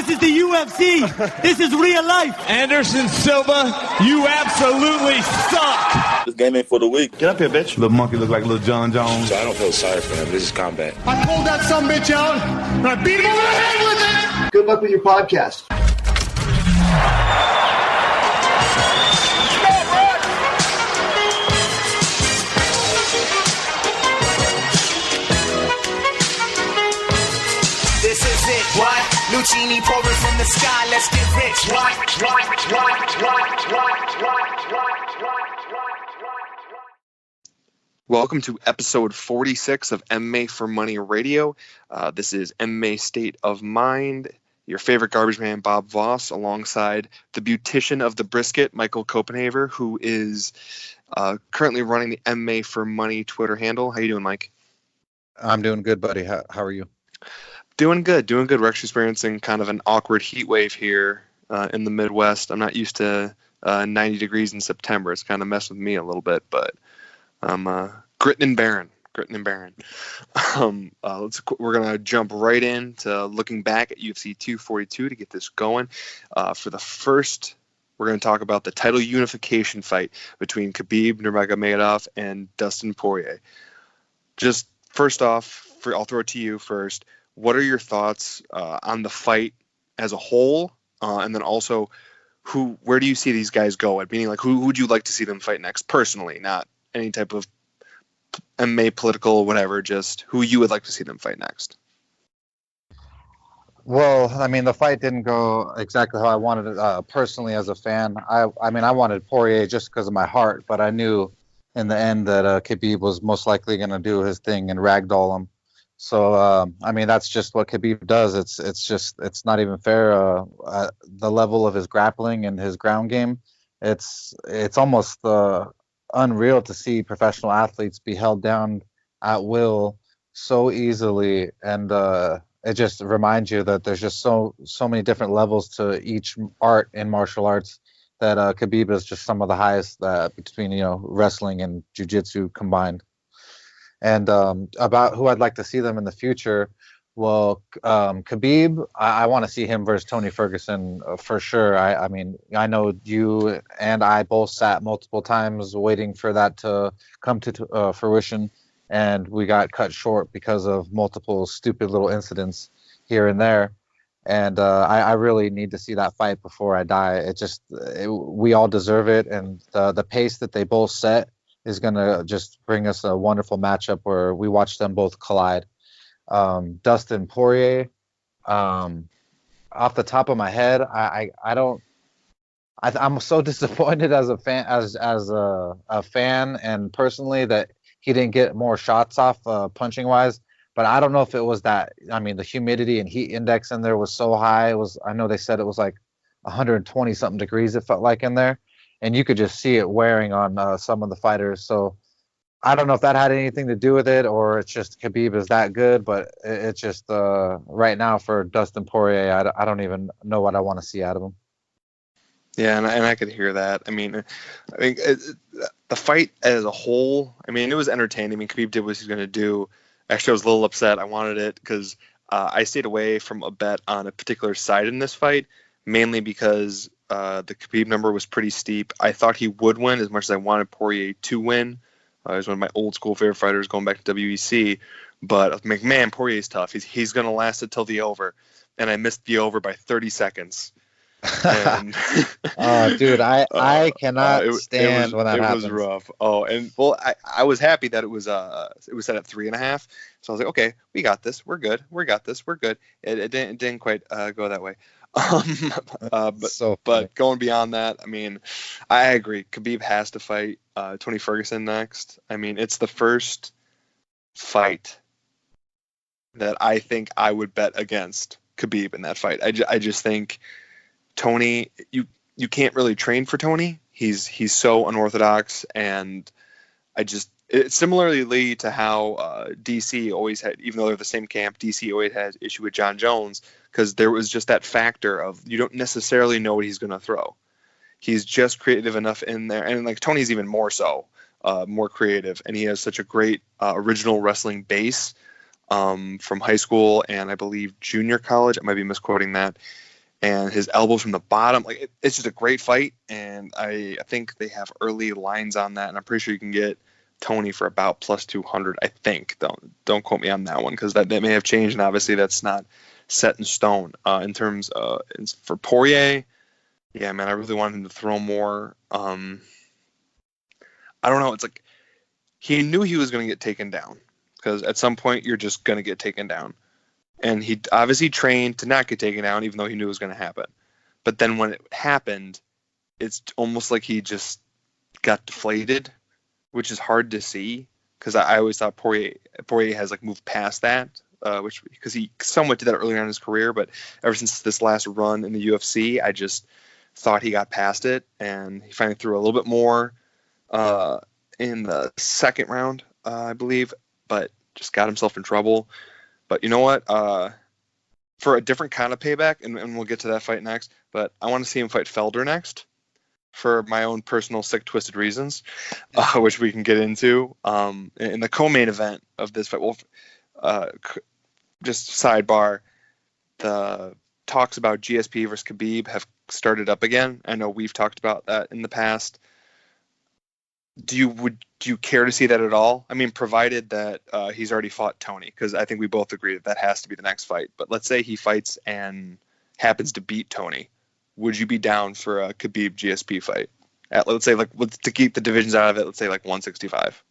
This is the UFC. This is real life. Anderson Silva, you absolutely suck. This game ain't for the weak. Get up here, bitch. Little monkey look like little John Jones. So I don't feel sorry for him. This is combat. I pulled that sumbitch out, and I beat him over the head with it. Good luck with your podcast. This is it, what? New genie pouring from the sky, let's get rich, what? Welcome to episode 46 of MMA for Money Radio. This is MMA State of Mind. Your favorite garbage man, Bob Voss, alongside the beautician of the brisket, Michael Copenhaver, who is currently running the MMA for Money Twitter handle. How you doing, Mike? I'm doing good, buddy. How are you? Doing good. We're actually experiencing kind of an awkward heat wave here in the Midwest. I'm not used to 90 degrees in September. It's kind of messed with me a little bit, but I'm gritting and bearing. We're going to jump right into looking back at UFC 242 to get this going. For the first, we're going to talk about the title unification fight between Khabib Nurmagomedov and Dustin Poirier. Just first off, I'll throw it to you first. What are your thoughts on the fight as a whole, and then also where do you see these guys go? Meaning, like, who would you like to see them fight next, personally, not any type of MMA, political, whatever, just who you would like to see them fight next? Well, I mean, the fight didn't go exactly how I wanted it personally as a fan. I wanted Poirier just because of my heart, but I knew in the end that Khabib was most likely going to do his thing and ragdoll him. So, I mean, that's just what Khabib does. It's not even fair. The level of his grappling and his ground game, it's almost unreal to see professional athletes be held down at will so easily. And it just reminds you that there's just so many different levels to each art in martial arts that Khabib is just some of the highest between, wrestling and jiu-jitsu combined. And about who I'd like to see them in the future, well, Khabib, I want to see him versus Tony Ferguson for sure. I mean, I know you and I both sat multiple times waiting for that to come to fruition, and we got cut short because of multiple stupid little incidents here and there. And I really need to see that fight before I die. We all deserve it, and the pace that they both set is going to just bring us a wonderful matchup where we watch them both collide. Dustin Poirier, off the top of my head, I'm so disappointed as a fan, as a fan, and personally, that he didn't get more shots off punching wise. But I don't know if it was that. I mean, the humidity and heat index in there was so high. I know they said it was like 120 something degrees. It felt like in there. And you could just see it wearing on some of the fighters. So I don't know if that had anything to do with it, or it's just Khabib is that good. But it's just right now for Dustin Poirier, I don't even know what I want to see out of him. Yeah, and I could hear that. I mean, the fight as a whole, I mean, it was entertaining. I mean, Khabib did what he's going to do. Actually, I was a little upset. I wanted it because I stayed away from a bet on a particular side in this fight, mainly because the Khabib number was pretty steep. I thought he would win as much as I wanted Poirier to win. He's one of my old school favorite fighters going back to WEC. But McMahon, Poirier's tough. He's going to last it till the over. And I missed the over by 30 seconds. And dude, I cannot stand when that happens. It was rough. Oh, and well, I was happy that it was set at 3.5. So I was like, okay, we got this. We're good. It didn't quite go that way. But going beyond that, I mean, I agree. Khabib has to fight Tony Ferguson next. I mean, it's the first fight that I think I would bet against Khabib in that fight. I just think Tony, you can't really train for Tony. He's so unorthodox, and it's similarly to how DC always had, even though they're the same camp, DC always had issue with John Jones, because there was just that factor of you don't necessarily know what he's going to throw. He's just creative enough in there, and like Tony's even more so, more creative, and he has such a great original wrestling base from high school and I believe junior college. I might be misquoting that. and his elbows from the bottom. Like it's just a great fight, and I think they have early lines on that, and I'm pretty sure you can get Tony for about plus 200. I think. Don't quote me on that one because that may have changed, and obviously that's not set in stone. In terms for Poirier, yeah, man, I really want him to throw more. I don't know. It's like he knew he was going to get taken down because at some point you're just going to get taken down. And he obviously trained to not get taken down, even though he knew it was going to happen. But then when it happened, it's almost like he just got deflated, which is hard to see because I always thought Poirier has like moved past that, which because he somewhat did that earlier in his career. But ever since this last run in the UFC, I just thought he got past it, and he finally threw a little bit more in the second round, I believe, but just got himself in trouble. But you know what? For a different kind of payback, and we'll get to that fight next, but I want to see him fight Felder next for my own personal sick, twisted reasons, which we can get into. In the co-main event of this fight, just sidebar, the talks about GSP versus Khabib have started up again. I know we've talked about that in the past. Do you care to see that at all? I mean, provided that he's already fought Tony, because I think we both agree that has to be the next fight. But let's say he fights and happens to beat Tony. Would you be down for a Khabib GSP fight? Let's say to keep the divisions out of it. Let's say 165.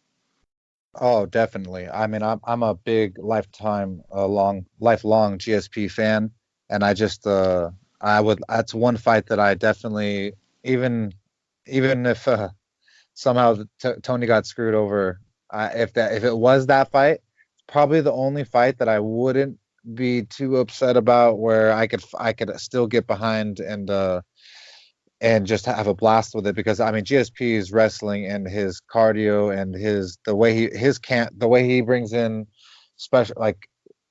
Oh, definitely. I mean, I'm a big lifelong GSP fan, and I just that's one fight that I definitely even if somehow Tony got screwed over. If it was that fight, it's probably the only fight that I wouldn't be too upset about, where I could still get behind and just have a blast with it, because I mean GSP's wrestling and his cardio and the way he brings in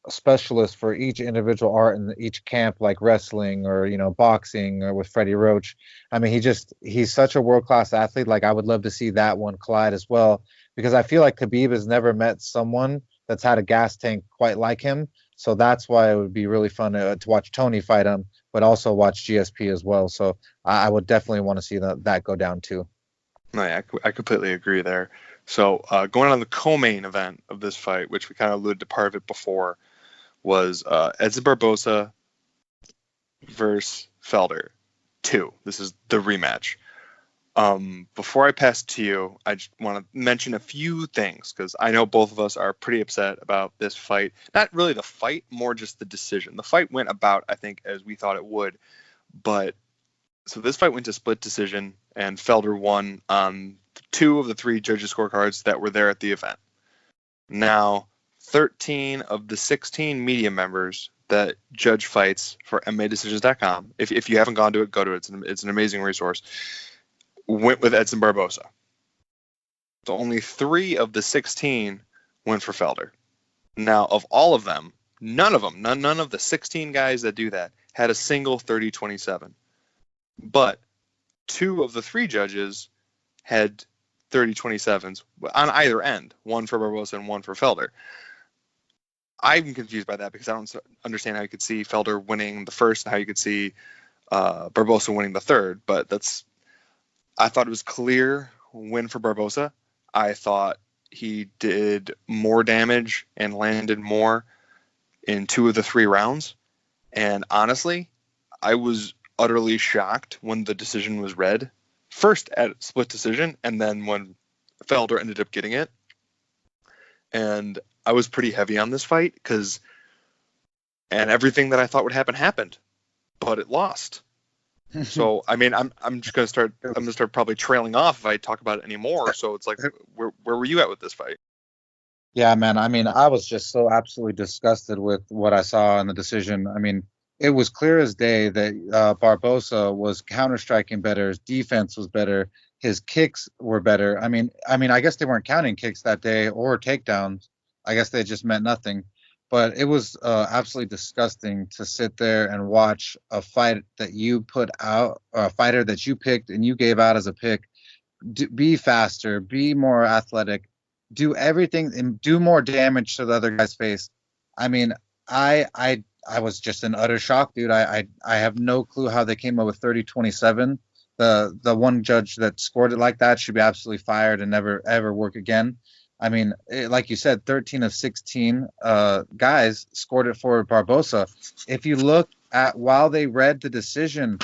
specialists for each individual art in each camp, like wrestling or boxing or with Freddie Roach. I mean, he's such a world-class athlete. Like, I would love to see that one collide as well, because I feel like Khabib has never met someone that's had a gas tank quite like him. So that's why it would be really fun to watch Tony fight him, but also watch GSP as well. So I would definitely want to see that go down too. No, yeah, I completely agree there. So going on the co-main event of this fight, which we kind of alluded to part of it before, was Edson Barboza versus Felder 2. This is the rematch. Before I pass to you, I just want to mention a few things, because I know both of us are pretty upset about this fight. Not really the fight, more just the decision. The fight went about, I think, as we thought it would. But so this fight went to split decision, and Felder won on 2 of the 3 judges' scorecards that were there at the event. Now, 13 of the 16 media members that judge fights for MMADecisions.com, if you haven't gone to it, go to it. It's an amazing resource. Went with Edson Barboza. So only 3 of the 16 went for Felder. Now, of all of them, none of the 16 guys that do that had a single 30-27. But 2 of the 3 judges had 30-27s on either end, one for Barboza and one for Felder. I'm confused by that, because I don't understand how you could see Felder winning the first and how you could see Barboza winning the third. But I thought it was clear win for Barboza. I thought he did more damage and landed more in 2 of the 3 rounds. And honestly, I was utterly shocked when the decision was read. First at split decision, and then when Felder ended up getting it. And I was pretty heavy on this fight, and everything that I thought would happen happened, but it lost. So I mean, I'm just gonna start. I'm gonna start probably trailing off if I talk about it anymore. So it's like, where were you at with this fight? Yeah, man. I mean, I was just so absolutely disgusted with what I saw in the decision. I mean, it was clear as day that Barboza was counter-striking better. His defense was better. His kicks were better. I mean, I guess they weren't counting kicks that day or takedowns. I guess they just meant nothing. But it was absolutely disgusting to sit there and watch a fight that you put out, a fighter that you picked and you gave out as a pick, be faster, be more athletic, do everything and do more damage to the other guy's face. I mean, I was just in utter shock, dude. I have no clue how they came up with 30-27. The one judge that scored it like that should be absolutely fired and never ever work again. I mean, like you said, 13 of 16 guys scored it for Barbosa. If you look at while they read the decision,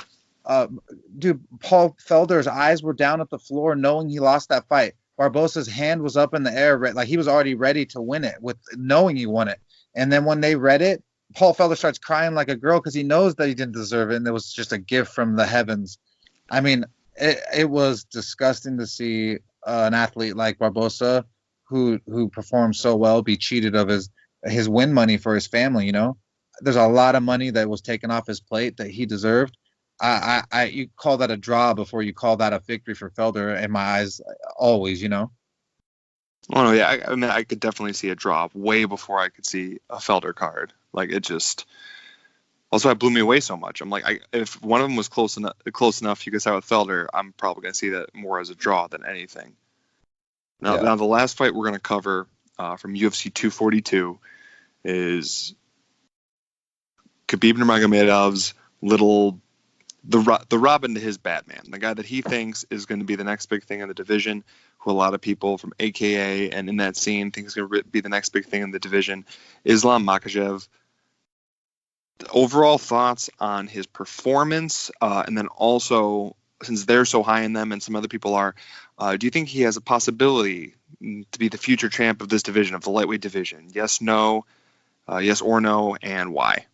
dude, Paul Felder's eyes were down at the floor knowing he lost that fight. Barbosa's hand was up in the air, like he was already ready to win it with knowing he won it. And then when they read it, Paul Felder starts crying like a girl because he knows that he didn't deserve it, and it was just a gift from the heavens. I mean, it was disgusting to see an athlete like Barbosa, who performed so well, be cheated of his win money for his family. You know, there's a lot of money that was taken off his plate that he deserved. You call that a draw before you call that a victory for Felder in my eyes, always. You know. Oh no, yeah. I mean, I could definitely see a draw way before I could see a Felder card. Like it just. Also, it blew me away so much. I'm like, if one of them was close enough, you could start with Felder. I'm probably gonna see that more as a draw than anything. Now the last fight we're gonna cover from UFC 242 is Khabib Nurmagomedov's the Robin to his Batman, the guy that he thinks is going to be the next big thing in the division, who a lot of people from AKA and in that scene think is going to be the next big thing in the division, Islam Makhachev. Overall thoughts on his performance, and then also, since they're so high in them and some other people are, do you think he has a possibility to be the future champ of this division, of the lightweight division? Yes, no, yes or no, and why?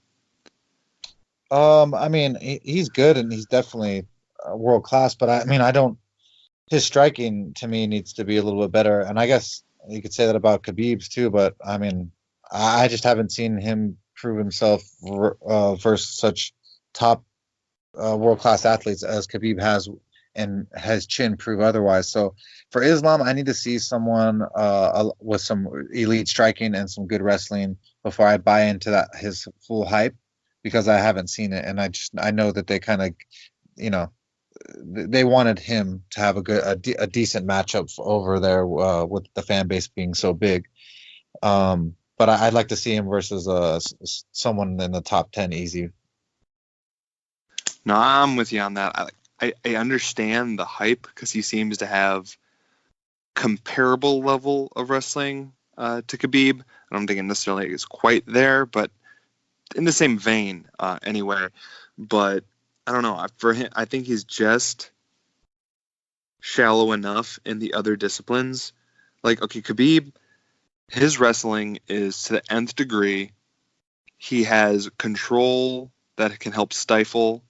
I mean, he's good and he's definitely world class, but I mean, his striking to me needs to be a little bit better. And I guess you could say that about Khabib's too, but I mean, I just haven't seen him prove himself versus such top world class athletes as Khabib has, and has Chin prove otherwise. So for Islam, I need to see someone with some elite striking and some good wrestling before I buy into his full hype, because I haven't seen it, and I know that they kind of, you know, they wanted him to have a decent matchup over there with the fan base being so big. But I'd like to see him versus someone in the top 10 easy. No, I'm with you on that. I understand the hype because he seems to have comparable level of wrestling to Khabib. I don't think it necessarily is quite there, but in the same vein anyway. But I don't know. For him, I think he's just shallow enough in the other disciplines. Like, okay, Khabib, his wrestling is to the nth degree. He has control that can help stifle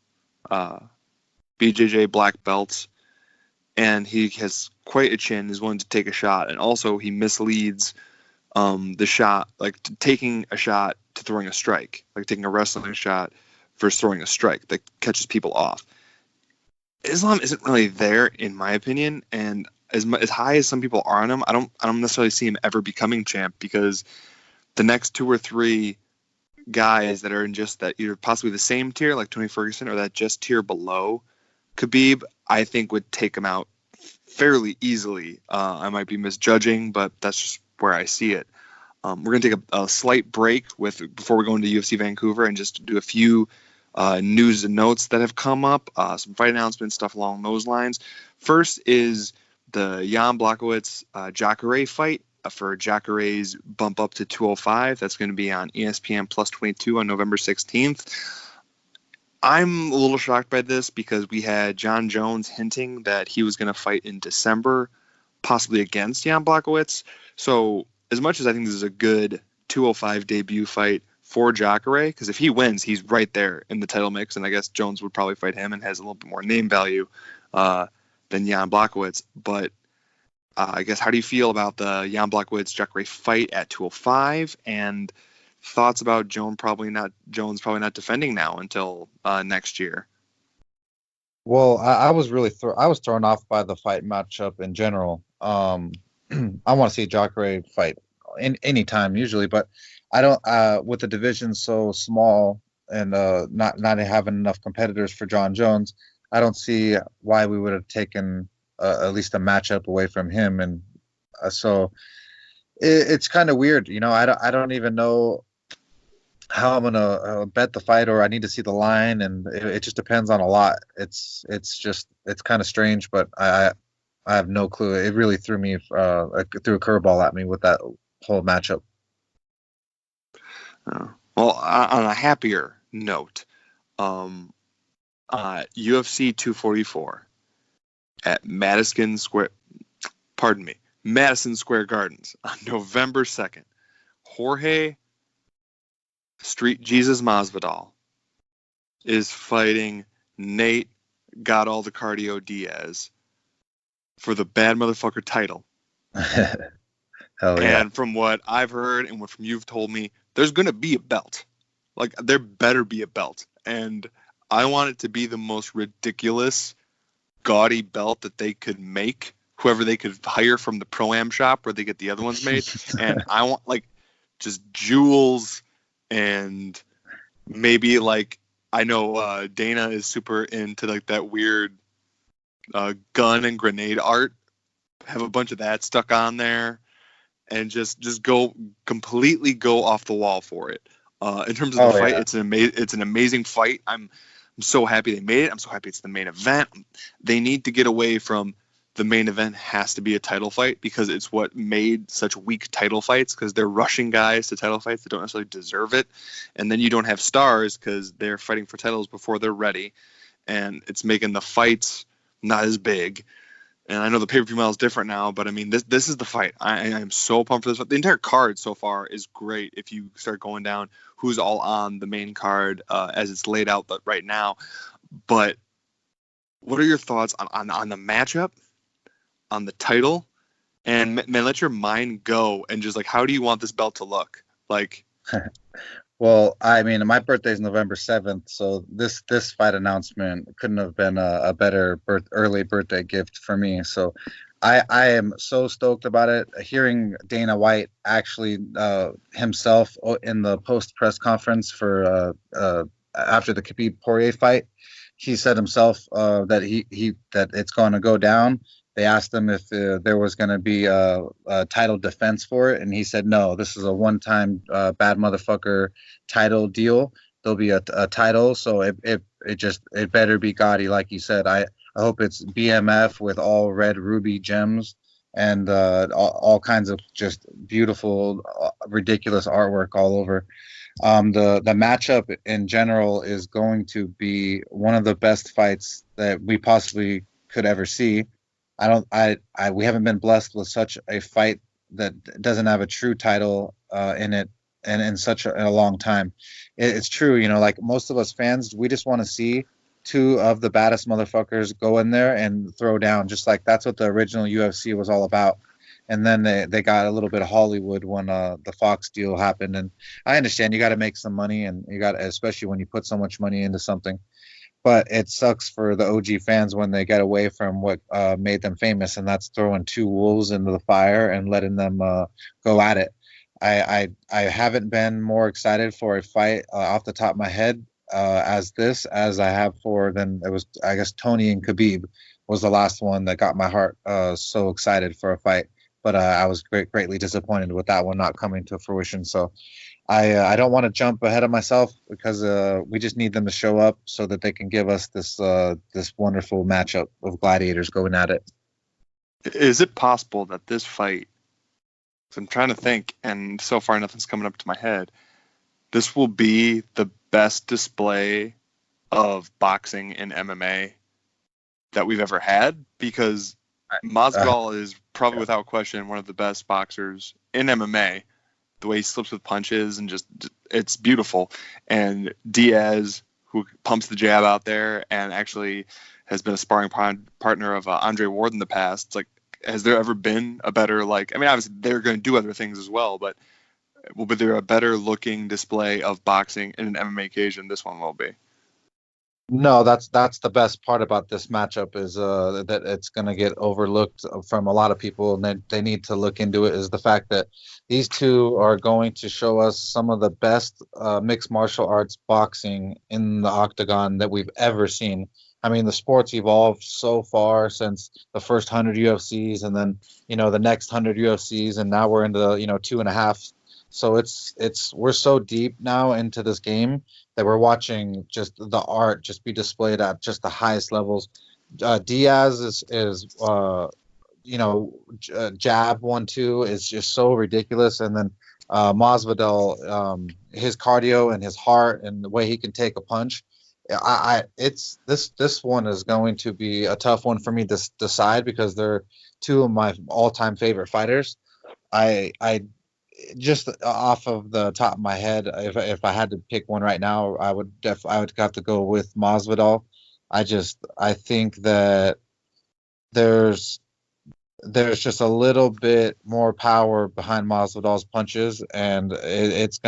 BJJ black belts, and he has quite a chin. He's willing to take a shot, and also he misleads the shot, like taking a shot to throwing a strike, like taking a wrestling shot versus throwing a strike that catches people off. Islam isn't really there, in my opinion, and as high as some people are on him, I don't necessarily see him ever becoming champ, because the next two or three guys that are in just that either possibly the same tier, like Tony Ferguson, or that just tier below Khabib, I think would take him out fairly easily. I might be misjudging, but that's just where I see it. We're going to take a slight break before we go into UFC Vancouver and just do a few news and notes that have come up, some fight announcements, stuff along those lines. First is the Jan Blachowicz Jacare fight for Jacare's bump up to 205. That's going to be on ESPN Plus 22 on November 16th. I'm a little shocked by this because we had John Jones hinting that he was going to fight in December, possibly against Jan Blachowicz. So as much as I think this is a good 205 debut fight for Jacare, because if he wins, he's right there in the title mix, and I guess Jones would probably fight him and has a little bit more name value than Jan Blachowicz. But I guess, how do you feel about the Jan Blachowicz-Jacare fight at 205, and thoughts about Jones probably not defending now until next year? Well, I was really I was thrown off by the fight matchup in general. I want to see Jacare fight any time usually, but I don't. With the division so small and not having enough competitors for John Jones, I don't see why we would have taken at least a matchup away from him, and so it's kind of weird. You know, I don't even know how I'm gonna bet the fight, or I need to see the line, and it just depends on a lot. It's kind of strange, but I have no clue. It really threw a curveball at me with that whole matchup. Well, on a happier note, UFC 244 at Madison Square Gardens on November 2nd. Jorge Street Jesus Masvidal is fighting Nate Got All the Cardio Diaz for the bad motherfucker title. Hell yeah. And from what I've heard and what from you've told me, there's going to be a belt. Like, there better be a belt. And I want it to be the most ridiculous, gaudy belt that they could make, whoever they could hire from the Pro-Am shop where they get the other ones made. And I want, like, just jewels and maybe, like, I know Dana is super into, like, that weird gun and grenade art. Have a bunch of that stuck on there. And just completely go off the wall for it. In terms of the fight, yeah. It's an amazing fight. I'm so happy they made it. I'm so happy it's the main event. They need to get away from the main event has to be a title fight, because it's what made such weak title fights, because they're rushing guys to title fights that don't necessarily deserve it. And then you don't have stars because they're fighting for titles before they're ready. And it's making the fights not as big. And I know the pay-per-view model is different now, but I mean, this is the fight. I am so pumped for this fight. The entire card so far is great. If you start going down who's all on the main card as it's laid out right now. But what are your thoughts on the matchup, on the title, and man, let your mind go and just, like, how do you want this belt to look? Like, well, I mean, my birthday is November 7th, so this fight announcement couldn't have been a better early birthday gift for me. So I am so stoked about it. Hearing Dana White actually himself in the post press conference for after the Khabib Poirier fight, he said himself that that it's going to go down. They asked him if there was going to be a title defense for it, and he said no. This is a one-time bad motherfucker title deal. There'll be a title, so it better be gaudy, like you said. I hope it's BMF with all red ruby gems and all kinds of just beautiful, ridiculous artwork all over. The matchup in general is going to be one of the best fights that we possibly could ever see. We haven't been blessed with such a fight that doesn't have a true title in it, and in such a long time. It's true, like most of us fans, we just want to see two of the baddest motherfuckers go in there and throw down, just like that's what the original UFC was all about. And then they got a little bit of Hollywood when the Fox deal happened. And I understand you got to make some money, and you got, especially when you put so much money into something. But it sucks for the OG fans when they get away from what made them famous, and that's throwing two wolves into the fire and letting them go at it. I haven't been more excited for a fight off the top of my head as I have I guess Tony and Khabib was the last one that got my heart so excited for a fight. But I was greatly disappointed with that one not coming to fruition. So I don't want to jump ahead of myself, because we just need them to show up so that they can give us this wonderful matchup of gladiators going at it. Is it possible that this fight, I'm trying to think, and so far nothing's coming up to my head, this will be the best display of boxing in MMA that we've ever had? Because Masvidal is probably without question one of the best boxers in MMA. The way he slips with punches and just, it's beautiful. And Diaz, who pumps the jab out there and actually has been a sparring partner of Andre Ward in the past. It's like, has there ever been a better, like, I mean, obviously they're going to do other things as well, but will be there a better looking display of boxing in an MMA cage than this one will be? No, that's the best part about this matchup is that it's going to get overlooked from a lot of people, and they need to look into it, is the fact that these two are going to show us some of the best mixed martial arts boxing in the octagon that we've ever seen. I mean, the sport's evolved so far since the first 100 UFCs, and then, the next 100 UFCs, and now we're into, 2.5 So we're so deep now into this game that we're watching just the art just be displayed at just the highest levels. Diaz is jab 1-2 is just so ridiculous, and then Masvidal, his cardio and his heart and the way he can take a punch. This one is going to be a tough one for me to decide because they're two of my all-time favorite fighters. I just off of the top of my head, if I had to pick one right now, I would have to go with Masvidal. I think that there's just a little bit more power behind Masvidal's punches, and it's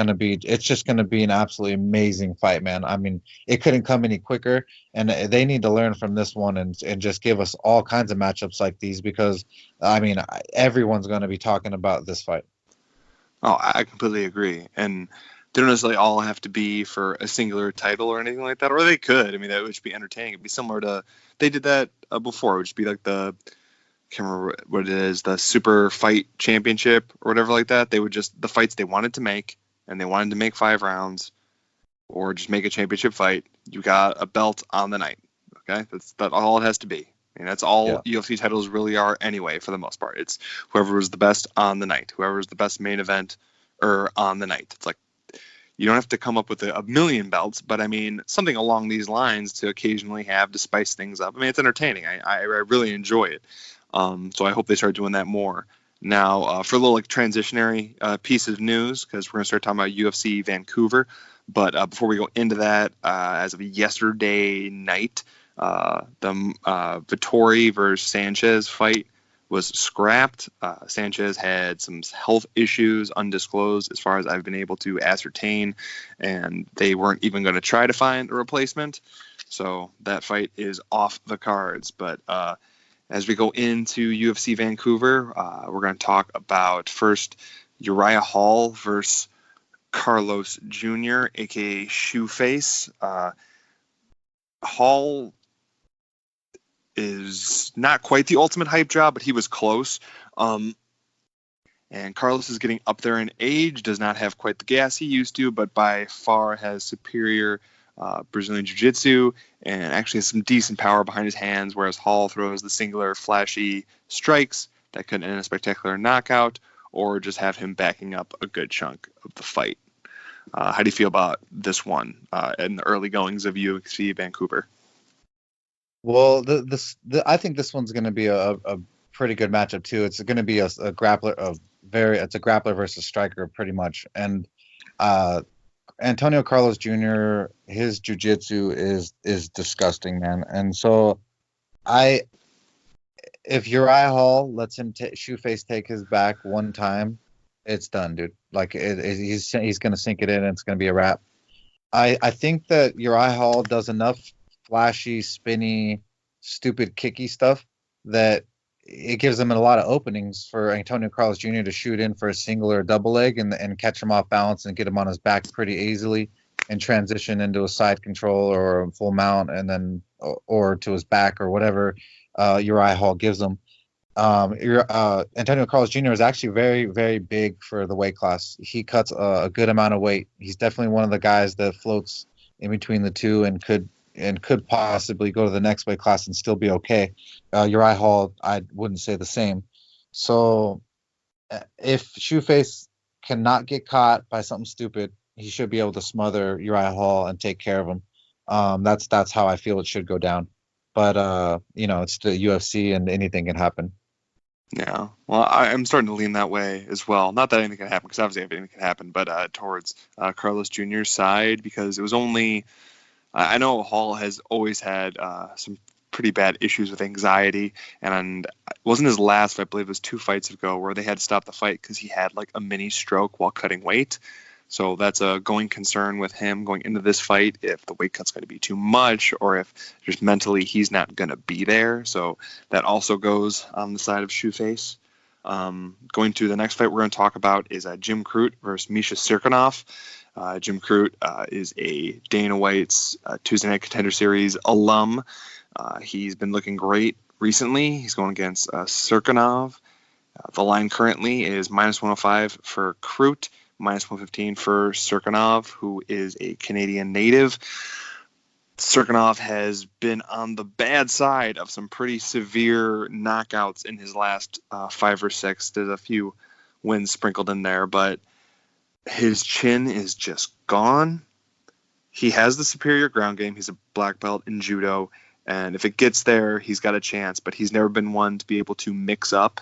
just gonna be an absolutely amazing fight, man. I mean, it couldn't come any quicker, and they need to learn from this one and just give us all kinds of matchups like these because, I mean, everyone's gonna be talking about this fight. Oh, I completely agree. And they don't necessarily all have to be for a singular title or anything like that, or they could. I mean, that would just be entertaining. It'd be similar to, they did that before. It would just be like I can't remember what it is, the Super Fight Championship or whatever like that. They would just, the fights they wanted to make, and they wanted to make 5 rounds, or just make a championship fight. You got a belt on the night. Okay, that's all it has to be. I mean, that's all UFC titles really are anyway, for the most part. It's whoever was the best on the night, whoever was the best main event or on the night. It's like, you don't have to come up with a million belts, but I mean, something along these lines to occasionally have to spice things up. I mean, it's entertaining. I really enjoy it. So I hope they start doing that more. Now, for a little transitionary piece of news, because we're going to start talking about UFC Vancouver. But before we go into that, as of yesterday night, the Vettori versus Sanchez fight was scrapped. Sanchez had some health issues, undisclosed as far as I've been able to ascertain, and they weren't even going to try to find a replacement. So that fight is off the cards. But as we go into UFC Vancouver, we're going to talk about first Uriah Hall versus Carlos Jr., aka Shoeface. Hall is not quite the ultimate hype job, but he was close. And Carlos is getting up there in age, does not have quite the gas he used to, but by far has superior Brazilian Jiu-Jitsu and actually has some decent power behind his hands, whereas Hall throws the singular flashy strikes that could end a spectacular knockout or just have him backing up a good chunk of the fight. How do you feel about this one in the early goings of UFC Vancouver? Well, I think this one's going to be a pretty good matchup too. It's going to be a grappler, it's a grappler versus striker pretty much. And Antonio Carlos Jr., his jiu-jitsu is disgusting, man. And so if Uriah Hall lets him Shoeface take his back one time, it's done, dude. Like he's going to sink it in, and it's going to be a wrap. I think that Uriah Hall does enough flashy, spinny, stupid, kicky stuff that it gives him a lot of openings for Antonio Carlos Jr. to shoot in for a single or a double leg and catch him off balance and get him on his back pretty easily and transition into a side control or a full mount and then or to his back or whatever Uriah Hall gives him. Antonio Carlos Jr. is actually very, very big for the weight class. He cuts a good amount of weight. He's definitely one of the guys that floats in between the two and could possibly go to the next weight class and still be okay. Uriah Hall, I wouldn't say the same. So if Shoeface cannot get caught by something stupid, he should be able to smother Uriah Hall and take care of him. That's how I feel it should go down. But it's the UFC and anything can happen. Yeah, well, I'm starting to lean that way as well. Not that anything can happen, because obviously anything can happen, but towards Carlos Jr.'s side, because it was only, I know Hall has always had some pretty bad issues with anxiety, and it wasn't his last fight, I believe it was 2 fights ago, where they had to stop the fight because he had like a mini stroke while cutting weight. So that's a going concern with him going into this fight, if the weight cut's going to be too much or if just mentally he's not going to be there. So that also goes on the side of Shoeface. Going to the next fight we're going to talk about is Jim Crute versus Misha Cirkunov. Jim Crute is a Dana White's Tuesday Night Contender Series alum. He's been looking great recently. He's going against Cirkunov. The line currently is -105 for Crute, minus 115 for Cerrone, who is a Canadian native. Cerrone has been on the bad side of some pretty severe knockouts in his last 5 or 6. There's a few wins sprinkled in there, but his chin is just gone. He has the superior ground game. He's a black belt in judo, and if it gets there, he's got a chance, but he's never been one to be able to mix up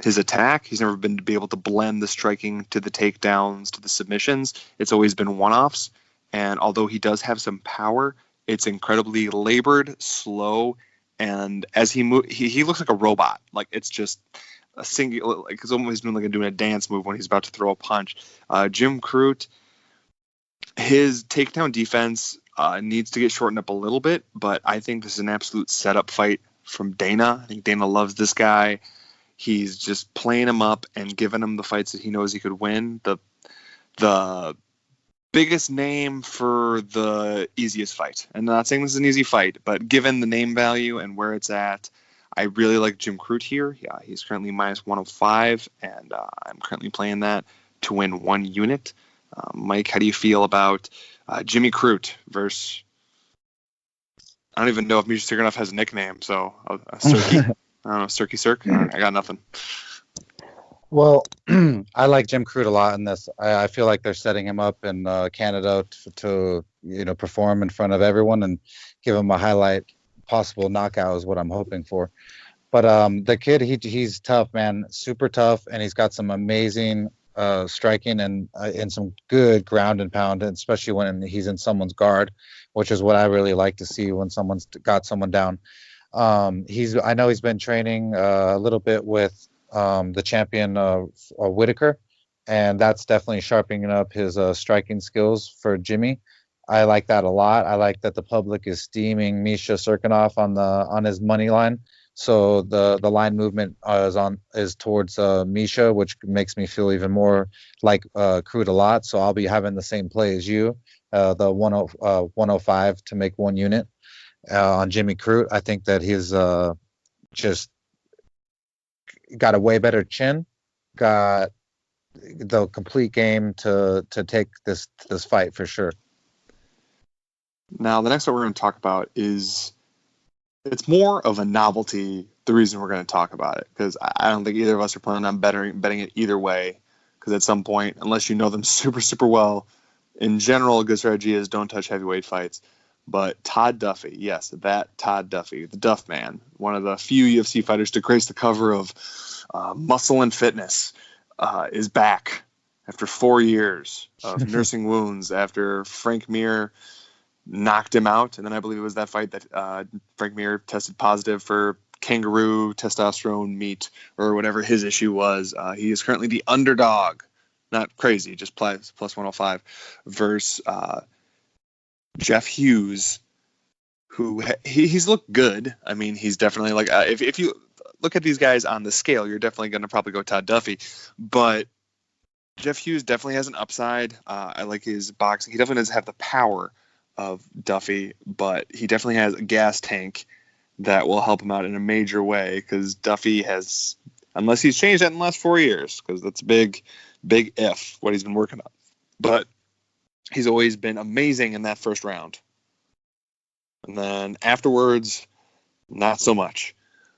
his attack. He's never been to be able to blend the striking to the takedowns, to the submissions. It's always been one-offs. And although he does have some power, it's incredibly labored, slow, and as he moves, he looks like a robot. Like, it's just a single, like it's almost been like doing a dance move when he's about to throw a punch. Jim Crute, his takedown defense needs to get shortened up a little bit, but I think this is an absolute setup fight from Dana. I think Dana loves this guy. He's just playing him up and giving him the fights that he knows he could win. The biggest name for the easiest fight. And I'm not saying this is an easy fight, but given the name value and where it's at, I really like Jim Crute here. Yeah, he's currently minus 105, and I'm currently playing that to win 1 unit. Mike, how do you feel about Jimmy Crute versus... I don't even know if Misha Sergenov has a nickname, so Cirque. I don't know, Cirque. I got nothing. Well, I like Jim Crute a lot in this. I feel like they're setting him up in Canada to perform in front of everyone and give him a highlight possible knockout is what I'm hoping for. But the kid, he's tough, man, super tough, and he's got some amazing striking and some good ground and pound, especially when he's in someone's guard, which is what I really like to see when someone's got someone down. I know he's been training a little bit with the champion Whitaker, and that's definitely sharpening up his striking skills for Jimmy. I like that a lot. I like that the public is steaming Misha Sergenov on his money line. So the line movement is towards Misha, which makes me feel even more like Crute a lot. So I'll be having the same play as you, the 105 to make 1 unit on Jimmy Crute. I think that he's just got a way better chin, got the complete game to take this fight for sure. Now, the next one we're going to talk about is, it's more of a novelty, the reason we're going to talk about it, because I don't think either of us are planning on betting it either way, because at some point, unless you know them super, super well, in general, a good strategy is don't touch heavyweight fights. But Todd Duffy, yes, that Todd Duffy, the Duff Man, one of the few UFC fighters to grace the cover of Muscle and Fitness, is back after 4 years of nursing wounds after Frank Mir knocked him out. And then I believe it was that fight that Frank Mir tested positive for kangaroo testosterone meat or whatever his issue was. He is currently the underdog, not crazy, just plus 105 versus Jeff Hughes, who he's looked good. I mean, he's definitely like, if you look at these guys on the scale, you're definitely going to probably go Todd Duffy. But Jeff Hughes definitely has an upside. I like his boxing. He definitely doesn't have the power of Duffy, but he definitely has a gas tank that will help him out in a major way, because Duffy has, unless he's changed that in the last 4 years, because that's a big if, what he's been working on. But he's always been amazing in that first round. And then afterwards, not so much.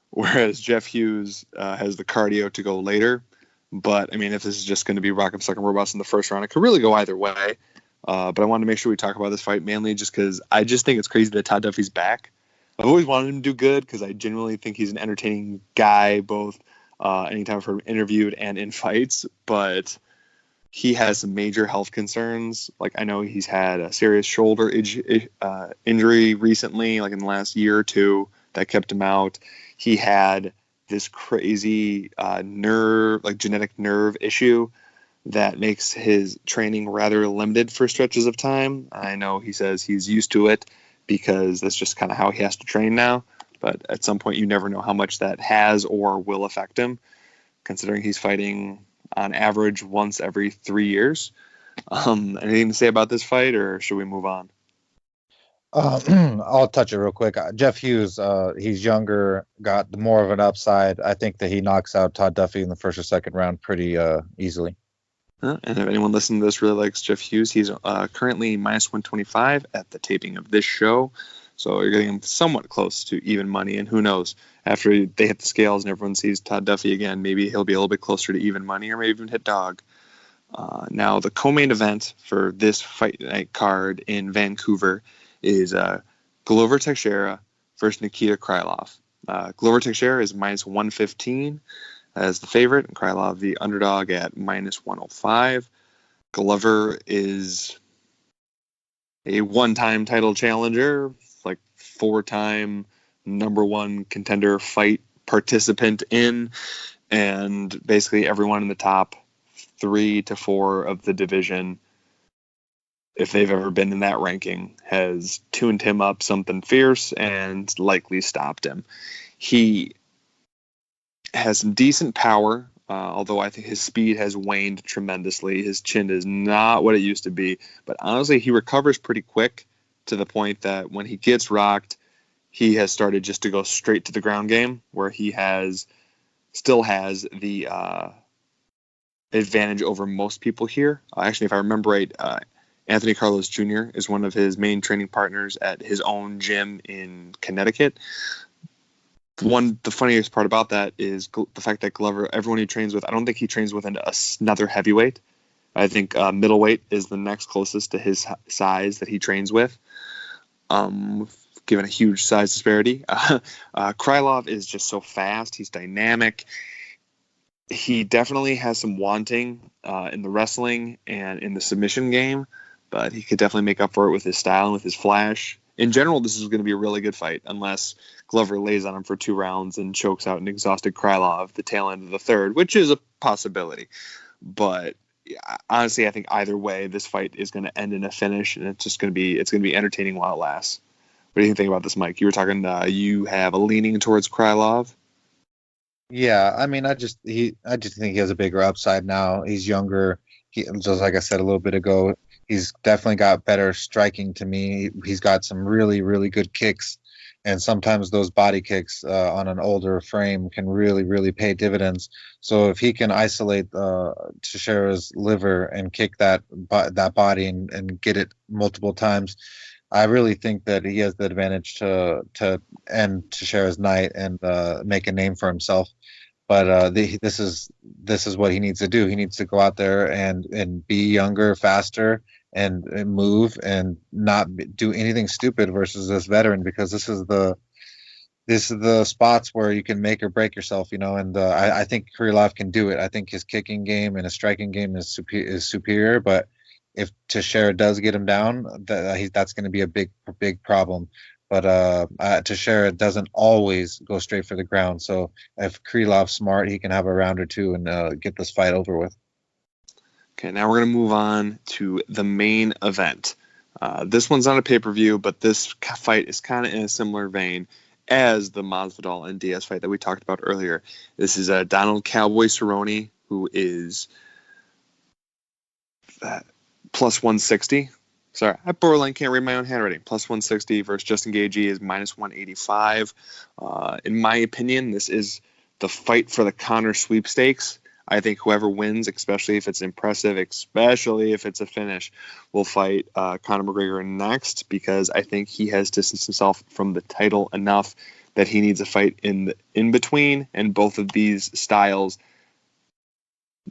Whereas Jeff Hughes has the cardio to go later. But, I mean, if this is just going to be rock 'em, sock 'em, robots in the first round, it could really go either way. But I wanted to make sure we talk about this fight, mainly just because I just think it's crazy that Todd Duffy's back. I've always wanted him to do good because I genuinely think he's an entertaining guy, both anytime I've heard him interviewed and in fights. But he has some major health concerns. Like, I know he's had a serious shoulder injury recently, like in the last year or two, that kept him out. He had this crazy genetic nerve issue that makes his training rather limited for stretches of time. I know he says he's used to it because that's just kind of how he has to train now. But at some point, you never know how much that has or will affect him, considering he's fighting on average once every 3 years. Anything to say about this fight, or should we move on? I'll touch it real quick. Jeff Hughes, he's younger, got more of an upside. I think that he knocks out Todd Duffy in the first or second round pretty easily. And if anyone listening to this really likes Jeff Hughes, he's currently minus 125 at the taping of this show. So you're getting him somewhat close to even money. And who knows, after they hit the scales and everyone sees Todd Duffy again, maybe he'll be a little bit closer to even money or maybe even hit dog. Now, the co-main event for this fight night card in Vancouver is Glover Teixeira versus Nikita Krylov. Glover Teixeira is minus 115 as the favorite, and Krylov the underdog at minus 105. Glover is a one-time title challenger, like 4-time number one contender fight participant in, and basically everyone in the top 3 to 4 of the division, if they've ever been in that ranking, has tuned him up something fierce and likely stopped him. He has some decent power, although I think his speed has waned tremendously. His chin is not what it used to be, but honestly, he recovers pretty quick to the point that when he gets rocked, he has started just to go straight to the ground game, where he still has the advantage over most people here. Actually, if I remember right, Anthony Carlos Jr. is one of his main training partners at his own gym in Connecticut. The funniest part about that is the fact that Glover, everyone he trains with, I don't think he trains with another heavyweight. I think middleweight is the next closest to his size that he trains with, given a huge size disparity. Krylov is just so fast. He's dynamic. He definitely has some wanting in the wrestling and in the submission game, but he could definitely make up for it with his style and with his flash. In general, this is going to be a really good fight, unless Glover lays on him for 2 rounds and chokes out an exhausted Krylov the tail end of the third, which is a possibility. But honestly, I think either way, this fight is going to end in a finish, and it's going to be entertaining while it lasts. What do you think about this, Mike? You were talking, you have a leaning towards Krylov. Yeah, I mean, I just think he has a bigger upside now. He's younger. Just like I said a little bit ago, he's definitely got better striking to me. He's got some really, really good kicks, and sometimes those body kicks on an older frame can really, really pay dividends. So if he can isolate Teixeira's liver and kick that body and get it multiple times, I really think that he has the advantage to end Teixeira's night and make a name for himself. But this is what he needs to do. He needs to go out there and be younger, faster, and move, and not do anything stupid versus this veteran, because this is the spots where you can make or break yourself, And I think Krylov can do it. I think his kicking game and his striking game is superior. But if Teixeira does get him down, that's going to be a big problem. But Teixeira doesn't always go straight for the ground. So if Krylov's smart, he can have a round or two and get this fight over with. Okay, now we're going to move on to the main event. This one's not a pay-per-view, but this fight is kind of in a similar vein as the Masvidal and Diaz fight that we talked about earlier. This is Donald Cowboy Cerrone, who is plus 160. Sorry, I borderline can't read my own handwriting. Plus 160 versus Justin Gaethje is minus 185. In my opinion, this is the fight for the Conor sweepstakes. I think whoever wins, especially if it's impressive, especially if it's a finish, will fight Conor McGregor next, because I think he has distanced himself from the title enough that he needs a fight in between. And both of these styles,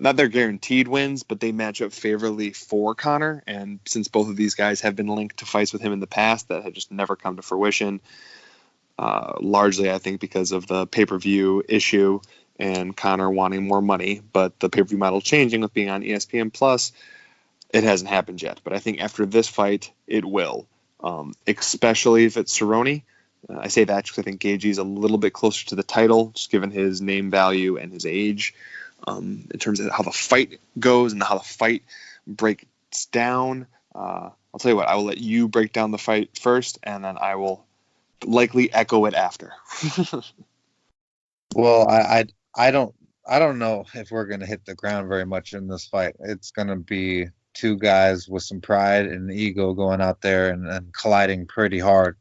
not they're guaranteed wins, but they match up favorably for Conor. And since both of these guys have been linked to fights with him in the past that have just never come to fruition, largely I think because of the pay-per-view issue and Conor wanting more money, but the pay-per-view model changing with being on ESPN Plus, it hasn't happened yet. But I think after this fight, it will, especially if it's Cerrone. I say that because I think Gaethje is a little bit closer to the title, just given his name value and his age. In terms of how the fight goes and how the fight breaks down, I'll tell you what, I will let you break down the fight first, and then I will likely echo it after. Well, I don't know if we're going to hit the ground very much in this fight. It's going to be two guys with some pride and ego going out there and colliding pretty hard.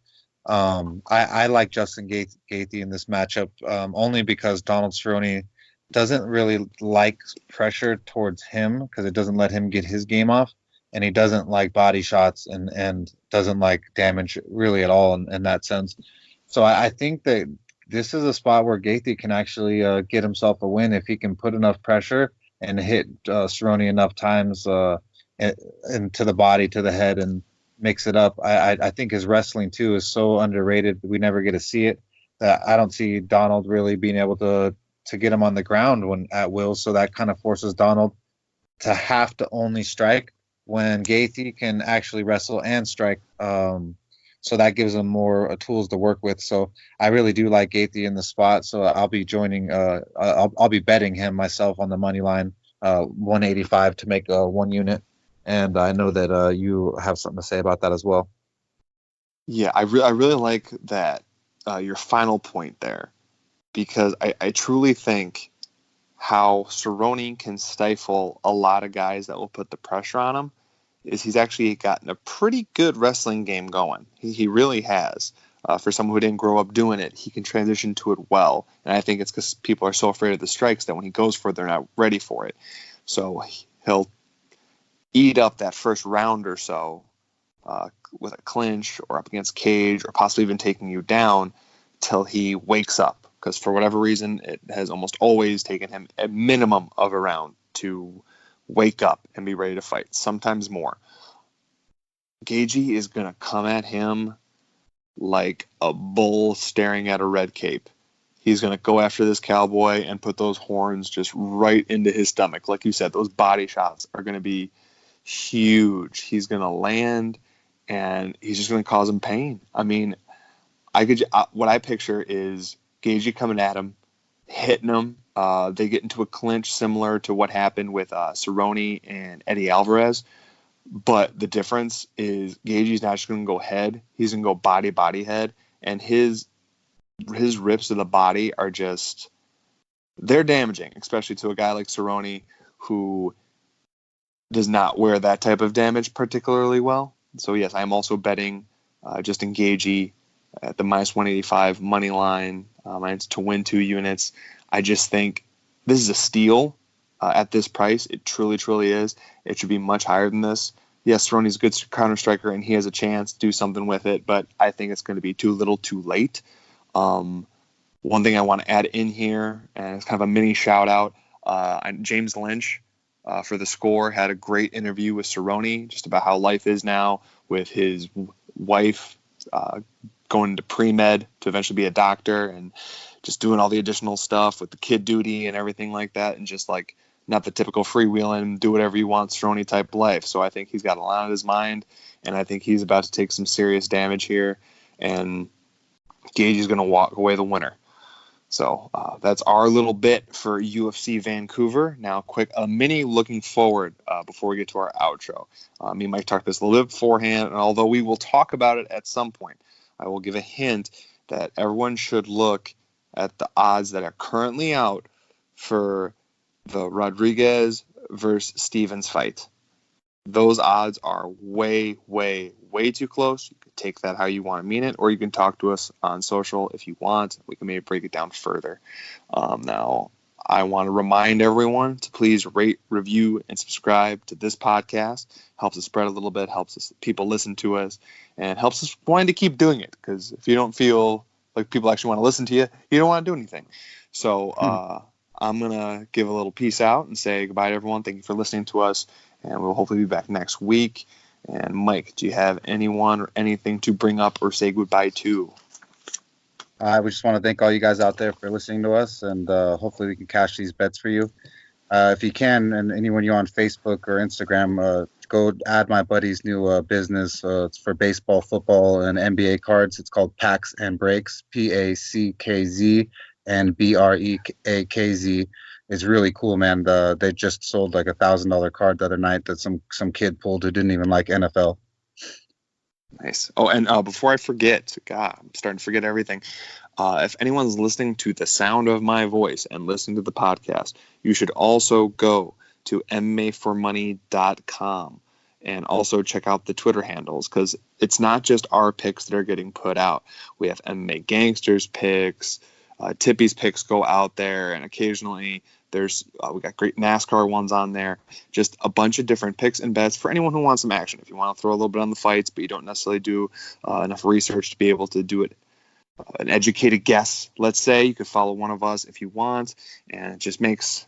I like Justin Gaethje in this matchup only because Donald Cerrone doesn't really like pressure towards him because it doesn't let him get his game off, and he doesn't like body shots and doesn't like damage really at all in that sense. So I think that this is a spot where Gaethje can actually get himself a win if he can put enough pressure and hit Cerrone enough times into the body, to the head, and mix it up. I think his wrestling too is so underrated. We never get to see it. I don't see Donald really being able to get him on the ground when at will. So that kind of forces Donald to have to only strike when Gaethje can actually wrestle and strike. So that gives him more tools to work with. So I really do like Gaethje in the spot. So I'll be joining. I'll be betting him myself on the money line, 185 to make one unit. And I know that you have something to say about that as well. Yeah, I really like that your final point there, because I truly think how Cerrone can stifle a lot of guys that will put the pressure on him is he's actually gotten a pretty good wrestling game going. He really has. For someone who didn't grow up doing it, he can transition to it well. And I think it's because people are so afraid of the strikes that when he goes for it, they're not ready for it. So he'll eat up that first round or so with a clinch or up against cage or possibly even taking you down till he wakes up. Because for whatever reason, it has almost always taken him a minimum of a round to wake up and be ready to fight, sometimes more. Gaethje is going to come at him like a bull staring at a red cape. He's going to go after this cowboy and put those horns just right into his stomach. Like you said, those body shots are going to be huge. He's going to land, and he's just going to cause him pain. I mean, what I picture is Gaethje coming at him, hitting him. They get into a clinch similar to what happened with Cerrone and Eddie Alvarez. But the difference is Gaethje's not just going to go head. He's going to go body, head. And his rips to the body are just, they're damaging, especially to a guy like Cerrone who does not wear that type of damage particularly well. So, yes, I'm also betting just in Gaethje at the minus 185 money line to win 2 units. I just think this is a steal at this price. It truly, truly is. It should be much higher than this. Yes, Cerrone's a good counter striker, and he has a chance to do something with it, but I think it's going to be too little too late. One thing I want to add in here, and it's kind of a mini shout-out, James Lynch for The Score had a great interview with Cerrone just about how life is now with his wife going to pre-med to eventually be a doctor and just doing all the additional stuff with the kid duty and everything like that, and just like not the typical freewheeling, do whatever you want Cerrone type life. So I think he's got a lot on his mind, and I think he's about to take some serious damage here, and Gaethje's going to walk away the winner. So that's our little bit for UFC Vancouver. Now, a mini looking forward before we get to our outro. Me and Mike talked this a little bit beforehand, and although we will talk about it at some point, I will give a hint that everyone should look at the odds that are currently out for the Rodriguez versus Stevens fight. Those odds are way, way, way too close. You can take that how you want to mean it, or you can talk to us on social if you want. We can maybe break it down further. Now, I want to remind everyone to please rate, review, and subscribe to this podcast. Helps us spread a little bit, helps us people listen to us, and helps us wanting to keep doing it. Because if you don't feel like people actually want to listen to you, you don't want to do anything. So I'm going to give a little peace out and say goodbye to everyone. Thank you for listening to us, and we'll hopefully be back next week. And Mike, do you have anyone or anything to bring up or say goodbye to? We just want to thank all you guys out there for listening to us, and hopefully we can cash these bets for you. If you can, and anyone you on Facebook or Instagram, go add my buddy's new business. It's for baseball, football, and NBA cards. It's called Packs and Breaks, PACKZ and BREAKZ. It's really cool, man. They just sold like $1,000 card the other night that some kid pulled who didn't even like NFL. Nice. Oh, and before I forget, God, I'm starting to forget everything. If anyone's listening to the sound of my voice and listening to the podcast, you should also go to MMAforMoney.com and also check out the Twitter handles, because it's not just our picks that are getting put out. We have MMA Gangsters picks, Tippy's picks go out there, and occasionally there's we got great NASCAR ones on there. Just a bunch of different picks and bets for anyone who wants some action. If you want to throw a little bit on the fights, but you don't necessarily do enough research to be able to do it, an educated guess, let's say, you could follow one of us if you want, and it just makes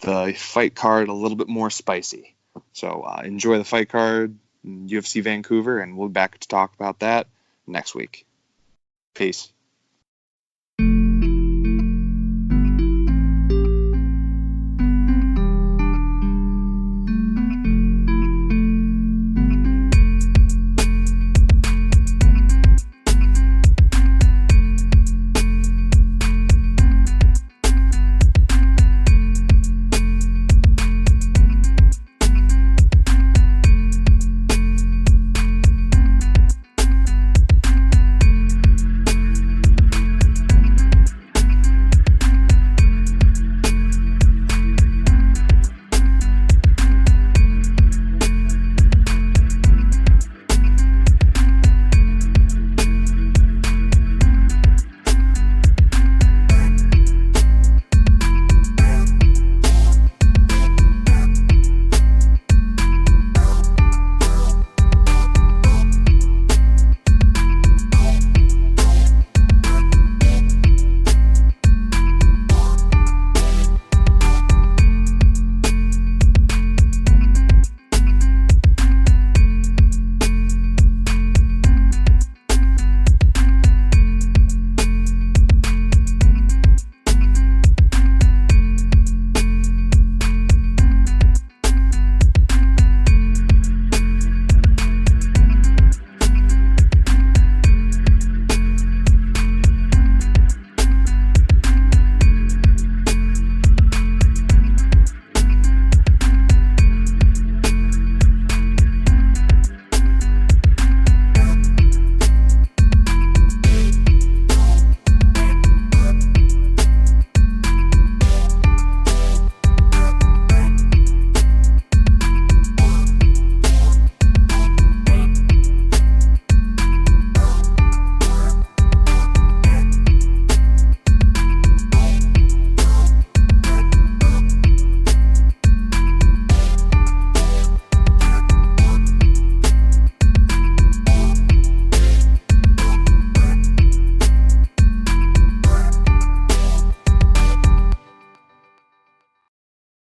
the fight card a little bit more spicy. So enjoy the fight card, UFC Vancouver, and we'll be back to talk about that next week. Peace.